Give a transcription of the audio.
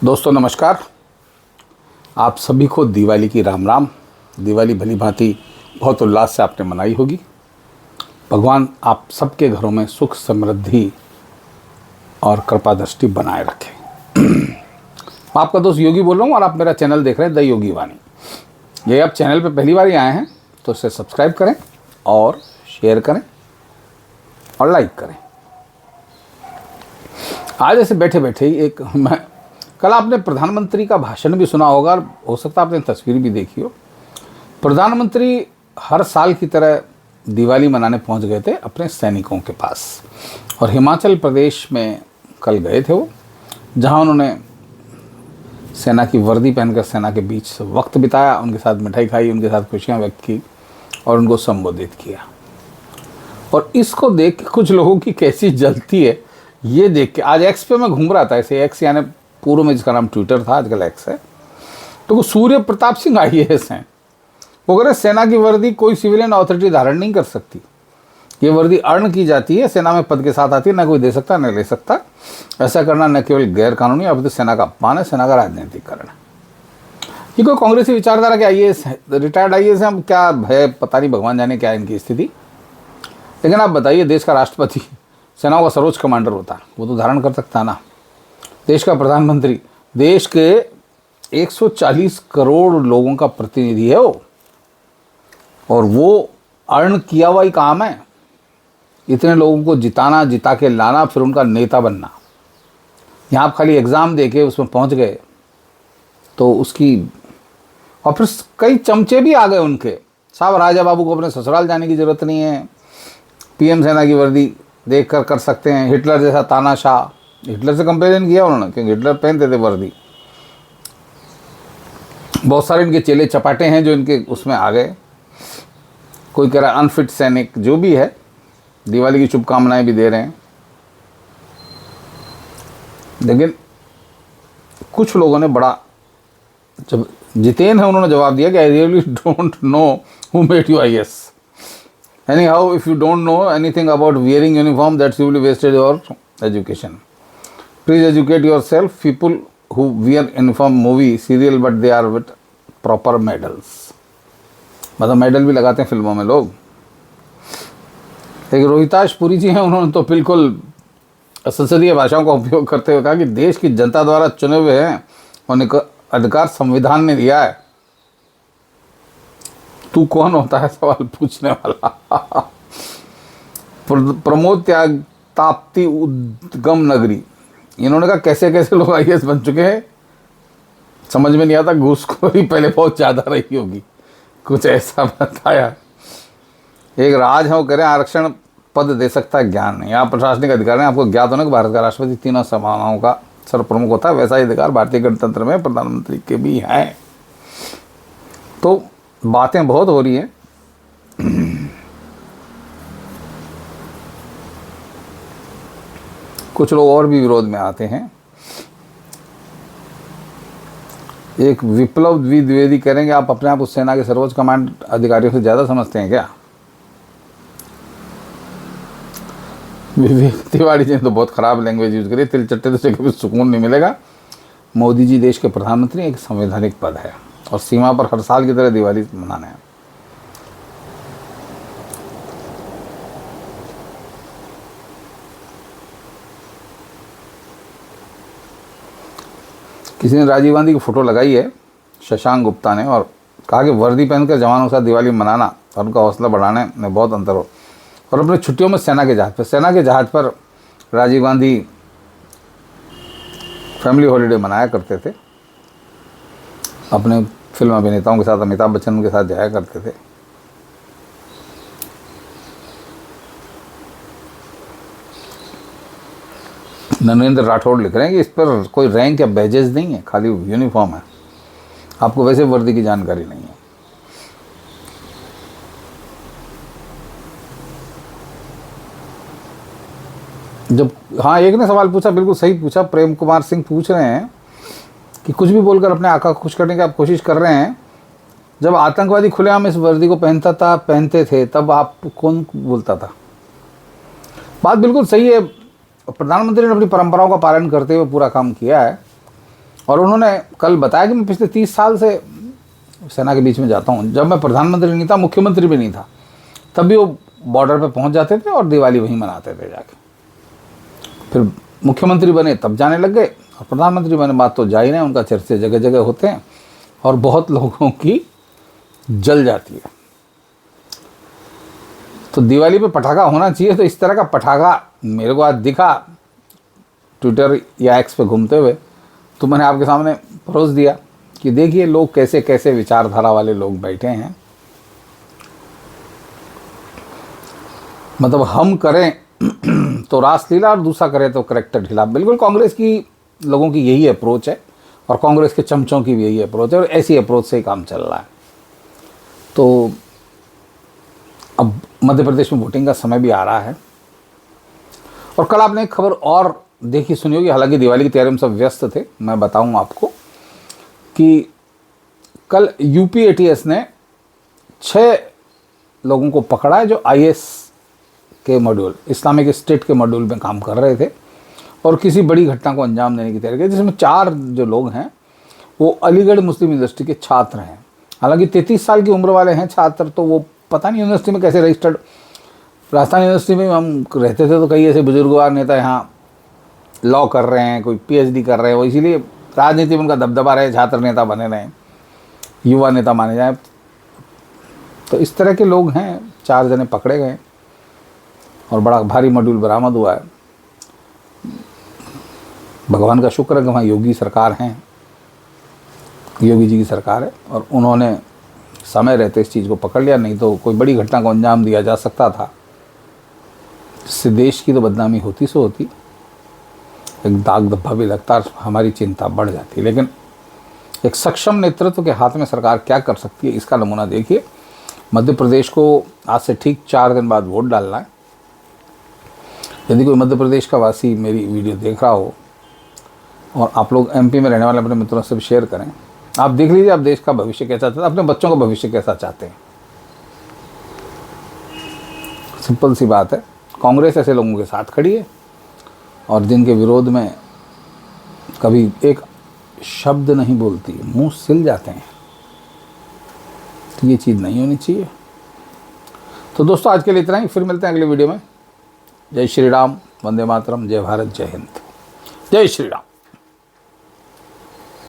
दोस्तों नमस्कार। आप सभी को दिवाली की राम राम। दिवाली भली भांति बहुत उल्लास से आपने मनाई होगी। भगवान आप सबके घरों में सुख समृद्धि और कृपा दृष्टि बनाए रखें। मैं आपका दोस्त योगी बोल रहा हूँ और आप मेरा चैनल देख रहे हैं द योगी वाणी। ये आप चैनल पे पहली बार ही आए हैं तो इसे सब्सक्राइब करें और शेयर करें और लाइक करें। आज ऐसे बैठे बैठे ही कल आपने प्रधानमंत्री का भाषण भी सुना होगा और हो सकता है आपने तस्वीर भी देखी हो। प्रधानमंत्री हर साल की तरह दिवाली मनाने पहुंच गए थे अपने सैनिकों के पास और हिमाचल प्रदेश में कल गए थे वो, जहां उन्होंने सेना की वर्दी पहनकर सेना के बीच वक्त बिताया, उनके साथ मिठाई खाई, उनके साथ खुशियां व्यक्त की और उनको संबोधित किया। और इसको देख के कुछ लोगों की कैसी जलती है ये देख के आज एक्स पे मैं घूम रहा था। ऐसे एक्स यानी पूर्व में जिसका नाम ट्विटर था, आजकल एक्स है। तो वो सूर्य प्रताप सिंह IAS हैं। वो कह रहे सेना की वर्दी कोई सिविलियन अथॉरिटी धारण नहीं कर सकती। ये वर्दी अर्न की जाती है, सेना में पद के साथ आती है, न कोई दे सकता न ले सकता। ऐसा करना न केवल गैर कानूनी अब तो सेना का अपमान है, सेना का राजनीतिकरण है। ये कोई कांग्रेसी विचारधारा के IAS है, रिटायर्ड IAS है। हम क्या है पता नहीं, भगवान जाने क्या है इनकी स्थिति। लेकिन आप बताइए, देश का राष्ट्रपति सेनाओं का सर्वोच्च कमांडर होता है, वो तो धारण कर सकता है ना। देश का प्रधानमंत्री देश के 140 करोड़ लोगों का प्रतिनिधि है वो, और वो अर्न किया हुआ ही काम है। इतने लोगों को जिताना, जिता के लाना, फिर उनका नेता बनना। यहाँ आप खाली एग्ज़ाम दे के उसमें पहुँच गए तो उसकी, और फिर कई चमचे भी आ गए उनके। साहब राजा बाबू को अपने ससुराल जाने की ज़रूरत नहीं है, PM सेना की वर्दी देख कर सकते हैं। हिटलर जैसा तानाशाह, हिटलर से कंपेरिजन किया उन्होंने, क्योंकि हिटलर पहनते थे वर्दी। बहुत सारे इनके चेले चपाटे हैं जो इनके उसमें आ गए। कोई कह रहा है अनफिट सैनिक, जो भी है, दिवाली की शुभकामनाएं भी दे रहे हैं। लेकिन कुछ लोगों ने बड़ा, जब जितेन है उन्होंने जवाब दिया कि I really don't know who made you IAS। Anyhow, if you don't know anything about wearing uniform, that's simply wasted your education. Please educate yourself. People who wear uniform movie, serial, but they are with proper medals. मतलब medal भी लगाते हैं फिल्मों में लोग। एक रोहिताश पुरी जी हैं, उन्होंने तो बिल्कुल संसदीय भाषाओं का उपयोग करते हुए कहा कि देश की जनता द्वारा चुने हुए हैं और उनको अधिकार संविधान ने दिया है। तू कौन होता है सवाल पूछने वाला। प्रमोद त्याग ताप्ती उद्गम नगरी, इन्होंने कहा कैसे कैसे लोग IAS बन चुके हैं, समझ में नहीं आता। घूसखोरी पहले बहुत ज़्यादा रही होगी, कुछ ऐसा बताया। एक राज है वो कह रहे हैं आरक्षण पद दे सकता है ज्ञान नहीं। आप प्रशासनिक अधिकार हैं, आपको ज्ञात होना कि भारत का राष्ट्रपति तीनों सभाओं का सर्वप्रमुख होता है। वैसा ही अधिकार भारतीय गणतंत्र में प्रधानमंत्री के भी हैं। तो बातें बहुत हो रही हैं। कुछ लोग और भी विरोध में आते हैं। एक विप्लव द्विवेदी करेंगे, आप अपने आप उस सेना के सर्वोच्च कमांड अधिकारियों से ज़्यादा समझते हैं क्या? विवेक तिवारी जी ने तो बहुत ख़राब लैंग्वेज यूज़ करी। तिल चट्टे से कभी सुकून नहीं मिलेगा। मोदी जी देश के प्रधानमंत्री एक संवैधानिक पद है और सीमा पर हर साल की तरह दिवाली मनाना है। किसी ने राजीव गांधी की फ़ोटो लगाई है, शशांक गुप्ता ने, और कहा कि वर्दी पहनकर जवानों के साथ दिवाली मनाना और उनका हौसला बढ़ाने में बहुत अंतर हो। और अपने छुट्टियों में सेना के जहाज़ पर राजीव गांधी फैमिली हॉलीडे मनाया करते थे। अपने फिल्म अभिनेताओं के साथ, अमिताभ बच्चन के साथ जाया करते थे। नरेंद्र राठौड़ लिख रहे हैं कि इस पर कोई रैंक या बैजेस नहीं है, खाली यूनिफॉर्म है। आपको वैसे वर्दी की जानकारी नहीं है। जब हाँ, एक ने सवाल पूछा, बिल्कुल सही पूछा, प्रेम कुमार सिंह पूछ रहे हैं कि कुछ भी बोलकर अपने आका खुश करने की आप कोशिश कर रहे हैं। जब आतंकवादी खुलेआम इस वर्दी को पहनते थे तब आप कौन बोलता था? बात बिल्कुल सही है। प्रधानमंत्री ने अपनी परंपराओं का पालन करते हुए पूरा काम किया है और उन्होंने कल बताया कि मैं पिछले 30 साल से सेना के बीच में जाता हूँ। जब मैं प्रधानमंत्री नहीं था, मुख्यमंत्री भी नहीं था, तब भी वो बॉर्डर पे पहुंच जाते थे और दिवाली वहीं मनाते थे जाके। फिर मुख्यमंत्री बने तब जाने लग गए, और प्रधानमंत्री बने बात तो जा ही नहीं, उनका चर्चे जगह जगह होते हैं और बहुत लोगों की जल जाती है। तो दिवाली पे पटाखा होना चाहिए। तो इस तरह का पटाखा मेरे को आज दिखा ट्विटर या एक्स पे घूमते हुए, तो मैंने आपके सामने परोस दिया कि देखिए लोग कैसे कैसे विचारधारा वाले लोग बैठे हैं। मतलब हम करें तो रासलीला और दूसरा करें तो करैक्टर ढीला। बिल्कुल कांग्रेस की लोगों की यही अप्रोच है और कांग्रेस के चमचों की भी यही अप्रोच है, और ऐसी अप्रोच से ही काम चल रहा है। तो अब मध्य प्रदेश में वोटिंग का समय भी आ रहा है, और कल आपने एक खबर और देखी सुनी होगी, हालांकि दिवाली की तैयारी में सब व्यस्त थे। मैं बताऊं आपको कि कल यूपी एटीएस ने 6 लोगों को पकड़ा है जो आईएस के मॉड्यूल, इस्लामिक स्टेट के मॉड्यूल में काम कर रहे थे और किसी बड़ी घटना को अंजाम देने की तैयारी की, जिसमें 4 जो लोग हैं वो अलीगढ़ मुस्लिम यूनिवर्सिटी के छात्र हैं। हालांकि 33 साल की उम्र वाले हैं छात्र, तो वो पता नहीं यूनिवर्सिटी में कैसे रजिस्टर्ड। राजस्थान यूनिवर्सिटी में हम रहते थे तो कई ऐसे बुजुर्गवार नेता यहाँ लॉ कर रहे हैं, कोई पीएचडी कर रहे हैं, वो इसीलिए राजनीति में उनका दबदबा रहे, छात्र नेता बने रहें, युवा नेता माने जाए। तो इस तरह के लोग हैं, 4 जने पकड़े गए और बड़ा भारी मॉड्यूल बरामद हुआ है। भगवान का शुक्र है कि वहाँ योगी सरकार हैं, योगी जी की सरकार है, और उन्होंने समय रहते इस चीज़ को पकड़ लिया, नहीं तो कोई बड़ी घटना को अंजाम दिया जा सकता था, जिससे देश की तो बदनामी होती सो होती, एक दाग धब्बा भी लगता, हमारी चिंता बढ़ जाती। लेकिन एक सक्षम नेतृत्व के हाथ में सरकार क्या कर सकती है, इसका नमूना देखिए। मध्य प्रदेश को आज से ठीक 4 दिन बाद वोट डालना है। यदि कोई मध्य प्रदेश का वासी मेरी वीडियो देख रहा हो, और आप लोग एमपी में रहने वाले अपने मित्रों से भी शेयर करें, आप देख लीजिए आप देश का भविष्य कैसा चाहते हैं, अपने बच्चों का भविष्य कैसा चाहते हैं। सिंपल सी बात है, कांग्रेस ऐसे लोगों के साथ खड़ी है और जिनके विरोध में कभी एक शब्द नहीं बोलती, मुंह सिल जाते हैं। तो ये चीज़ नहीं होनी चाहिए। तो दोस्तों आज के लिए इतना ही, फिर मिलते हैं अगले वीडियो में। जय श्री राम, वंदे मातरम, जय भारत, जय हिंद, जय श्री राम।